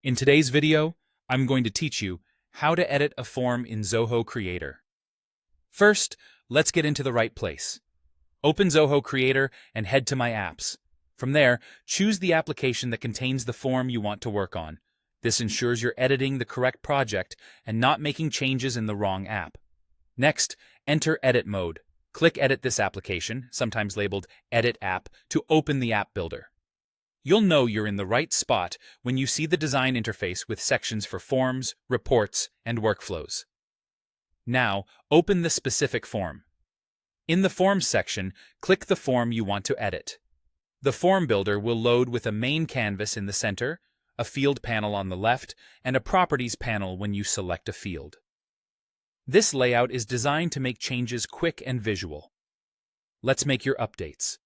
In today's video, I'm going to teach you how to edit a form in Zoho Creator. First, let's get into the right place. Open Zoho Creator and head to My Apps. From there, choose the application that contains the form you want to work on. This ensures you're editing the correct project and not making changes in the wrong app. Next, enter Edit mode. Click Edit this application, sometimes labeled Edit App, to open the app builder. You'll know you're in the right spot when you see the design interface with sections for forms, reports, and workflows. Now, open the specific form. In the Forms section, click the form you want to edit. The form builder will load with a main canvas in the center, a field panel on the left, and a properties panel when you select a field. This layout is designed to make changes quick and visual. Let's make your updates.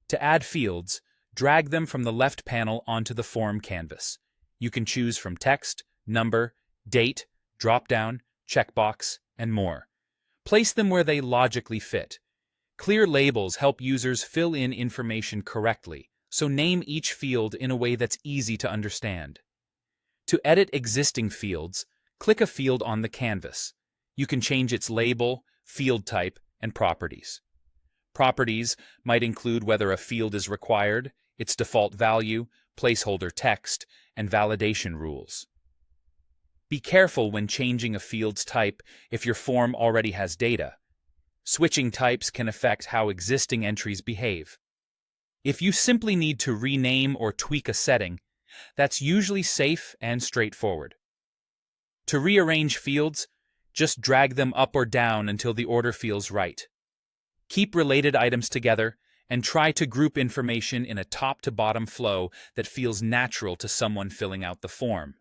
To add fields, drag them from the left panel onto the form canvas. You can choose from text, number, date, drop-down, checkbox, and more. Place them where they logically fit. Clear labels help users fill in information correctly, so name each field in a way that's easy to understand. To edit existing fields, click a field on the canvas. You can change its label, field type, and properties. Properties might include whether a field is required, its default value, placeholder text, and validation rules. Be careful when changing a field's type if your form already has data. Switching types can affect how existing entries behave. If you simply need to rename or tweak a setting, that's usually safe and straightforward. To rearrange fields, just drag them up or down until the order feels right. Keep related items together and try to group information in a top-to-bottom flow that feels natural to someone filling out the form.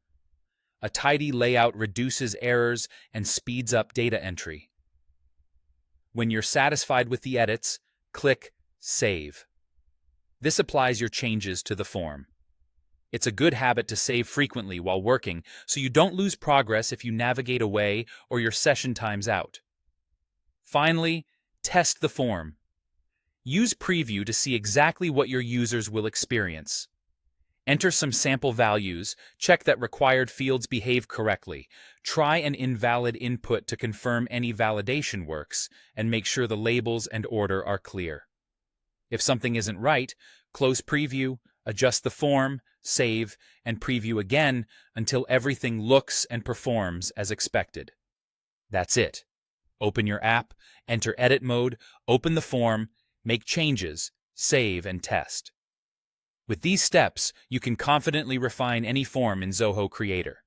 A tidy layout reduces errors and speeds up data entry. When you're satisfied with the edits, click Save. This applies your changes to the form. It's a good habit to save frequently while working so you don't lose progress if you navigate away or your session times out. Finally, test the form. Use Preview to see exactly what your users will experience. Enter some sample values, check that required fields behave correctly, try an invalid input to confirm any validation works, and make sure the labels and order are clear. If something isn't right, close Preview, adjust the form, save, and preview again until everything looks and performs as expected. That's it. Open your app, enter Edit mode, open the form, make changes, save, and test. With these steps, you can confidently refine any form in Zoho Creator.